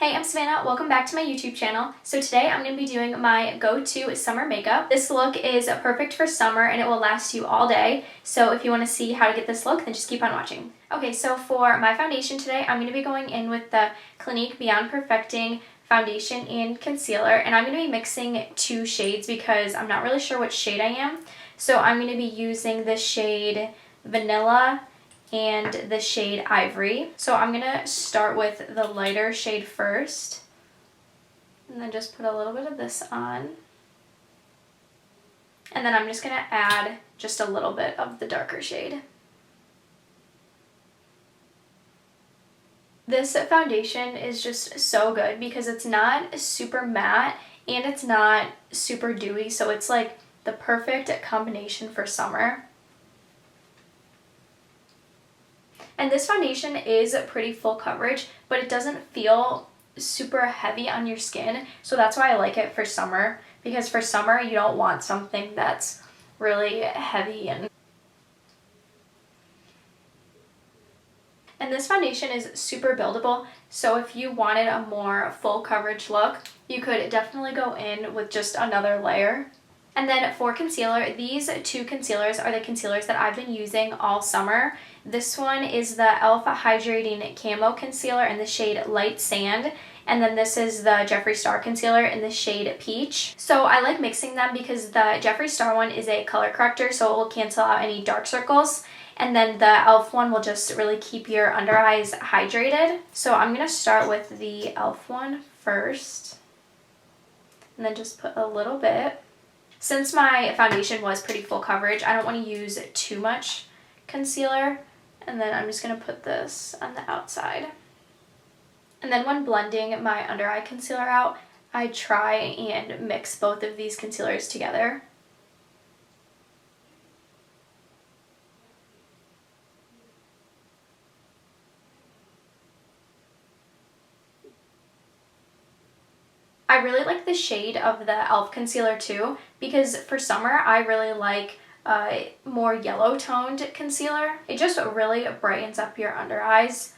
Hey, I'm Savannah. Welcome back to my YouTube channel. So today I'm going to be doing my go-to summer makeup. This look is perfect for summer and it will last you all day. So if you want to see how to get this look, then just keep on watching. Okay, so for my foundation today, I'm going to be going in with the Clinique Beyond Perfecting foundation and concealer. And I'm going to be mixing two shades because I'm not really sure what shade I am. So I'm going to be using the shade Vanilla and the shade Ivory. So I'm gonna start with the lighter shade first and then just put a little bit of this on, and then I'm just gonna add just a little bit of the darker shade. This foundation is just so good because it's not super matte and it's not super dewy, so it's like the perfect combination for summer. And this foundation is pretty full coverage, but it doesn't feel super heavy on your skin. So that's why I like it for summer, because for summer you don't want something that's really heavy. And this foundation is super buildable. So if you wanted a more full coverage look, you could definitely go in with just another layer. And then for concealer, these two concealers are the concealers that I've been using all summer. This one is the e.l.f. Hydrating Camo Concealer in the shade Light Sand. And then this is the Jeffree Star Concealer in the shade Peach. So I like mixing them because the Jeffree Star one is a color corrector, so it will cancel out any dark circles. And then the e.l.f. one will just really keep your under eyes hydrated. So I'm going to start with the e.l.f. one first. And then just put a little bit. Since my foundation was pretty full coverage, I don't want to use too much concealer. And then I'm just going to put this on the outside. And then when blending my under eye concealer out, I try and mix both of these concealers together. I really like the shade of the e.l.f. concealer too, because for summer I really like more yellow toned concealer. It just really brightens up your under eyes.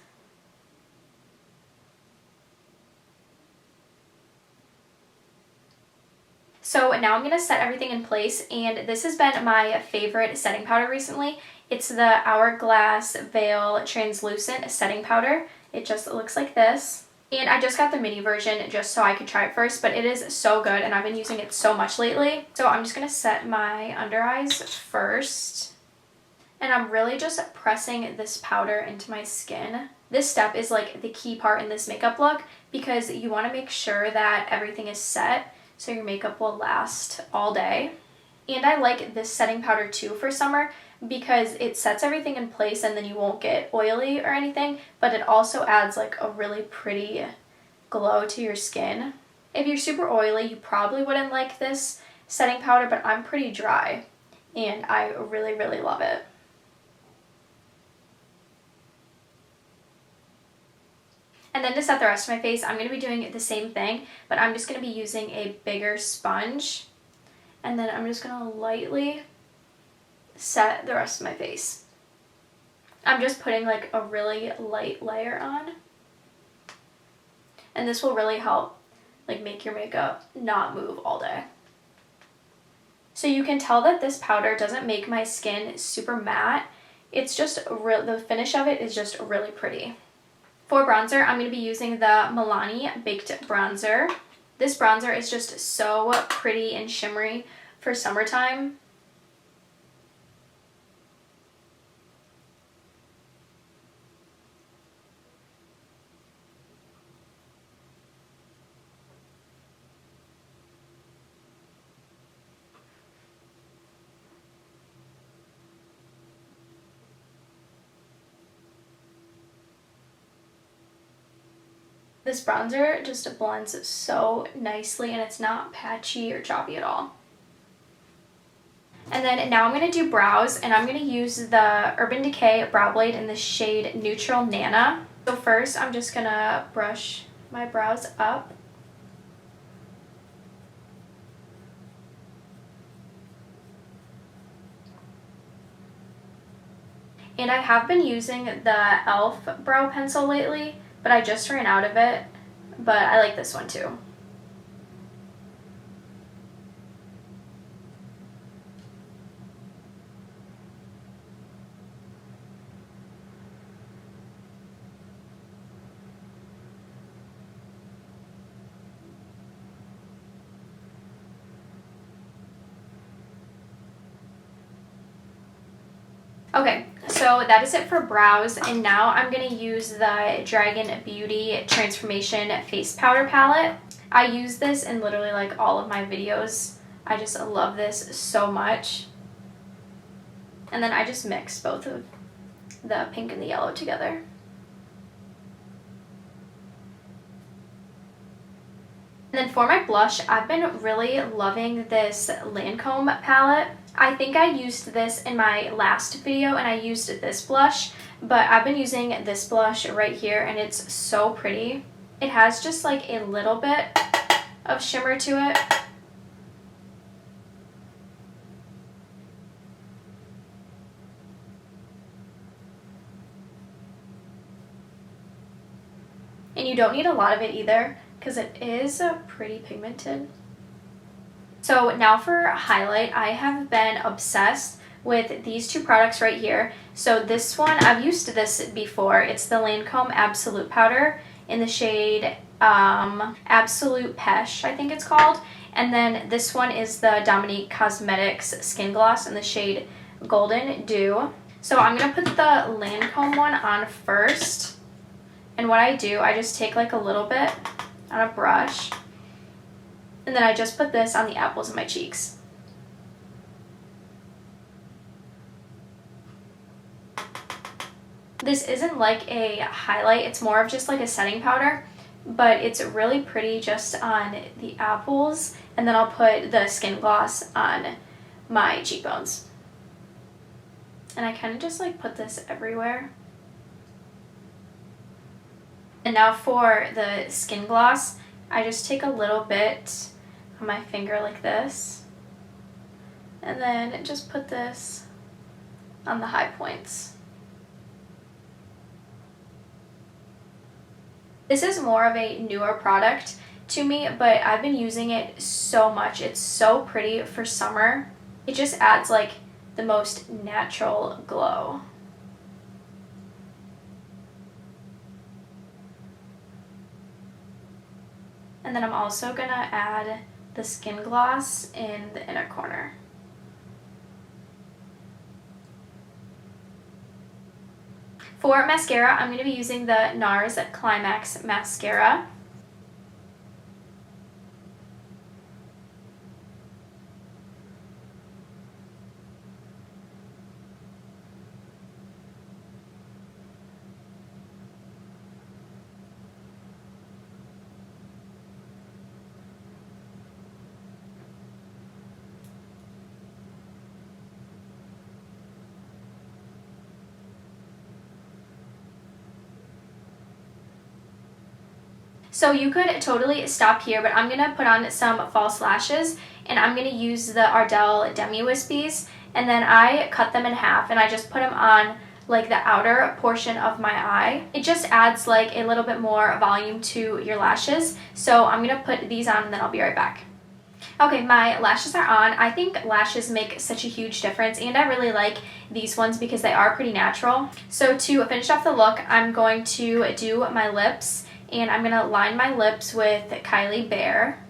So now I'm going to set everything in place, and this has been my favorite setting powder recently. It's the Hourglass Veil Translucent Setting Powder. It just looks like this. And I just got the mini version just so I could try it first, but it is so good and I've been using it so much lately. So I'm just going to set my under eyes first. And I'm really just pressing this powder into my skin. This step is like the key part in this makeup look because you want to make sure that everything is set so your makeup will last all day. And I like this setting powder too for summer because it sets everything in place and then you won't get oily or anything, but it also adds like a really pretty glow to your skin. If you're super oily, you probably wouldn't like this setting powder, but I'm pretty dry and I really, really love it. And then to set the rest of my face, I'm going to be doing the same thing, but I'm just going to be using a bigger sponge. And then I'm just going to lightly set the rest of my face. I'm just putting like a really light layer on. And this will really help like make your makeup not move all day. So you can tell that this powder doesn't make my skin super matte. It's just the finish of it is just really pretty. For bronzer, I'm going to be using the Milani Baked Bronzer. This bronzer is just so pretty and shimmery for summertime. This bronzer just blends so nicely and it's not patchy or choppy at all. And then now I'm going to do brows, and I'm going to use the Urban Decay Brow Blade in the shade Neutral Nana. So first I'm just going to brush my brows up. And I have been using the e.l.f. brow pencil lately, but I just ran out of it but I like this one too. Okay, so that is it for brows, and now I'm going to use the Dragon Beauty Transformation Face Powder Palette. I use this in literally like all of my videos. I just love this so much. And then I just mix both of the pink and the yellow together. And then for my blush, I've been really loving this Lancôme palette. I think I used this in my last video and I used this blush, but I've been using this blush right here and it's so pretty. It has just like a little bit of shimmer to it. And you don't need a lot of it either because it is pretty pigmented. So now for highlight, I have been obsessed with these two products right here. So this one, I've used this before. It's the Lancôme Absolute Powder in the shade Absolute Peche, I think it's called. And then this one is the Dominque Cosmetics Skin Gloss in the shade Golden Dew. So I'm going to put the Lancôme one on first. And what I do, I just take like a little bit on a brush. And then I just put this on the apples of my cheeks. This isn't like a highlight, it's more of just like a setting powder, but it's really pretty just on the apples, and then I'll put the skin gloss on my cheekbones. And I kind of just like put this everywhere. And now for the skin gloss, I just take a little bit on my finger like this, and then just put this on the high points. This is more of a newer product to me, but I've been using it so much. It's so pretty for summer. It just adds like the most natural glow. And then I'm also gonna add the skin gloss in the inner corner. For mascara, I'm going to be using the Nars Climax mascara. So you could totally stop here, but I'm going to put on some false lashes, and I'm going to use the Ardell Wispies, and then I cut them in half and I just put them on like the outer portion of my eye. It just adds like a little bit more volume to your lashes. So I'm going to put these on and then I'll be right back. Okay, my lashes are on. I think lashes make such a huge difference, and I really like these ones because they are pretty natural. So to finish off the look, I'm going to do my lips, and I'm going to line my lips with Kylie Bear.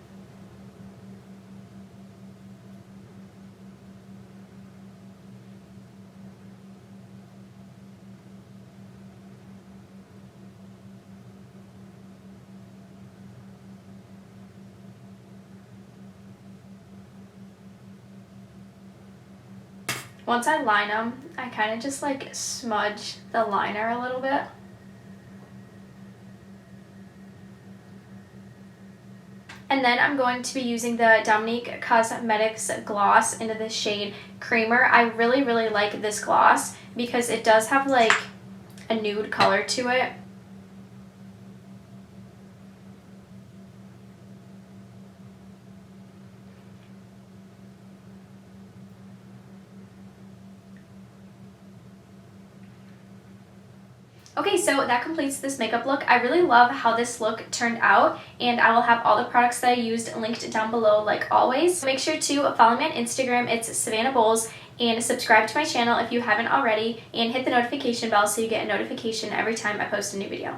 Once I line them, I kind of just like smudge the liner a little bit. And then I'm going to be using the Dominque Cosmetics gloss into the shade Creamer. I really, really like this gloss because it does have like a nude color to it. Okay, so that completes this makeup look. I really love how this look turned out, and I will have all the products that I used linked down below like always. Make sure to follow me on Instagram, it's Savannah Boals, and subscribe to my channel if you haven't already, and hit the notification bell so you get a notification every time I post a new video.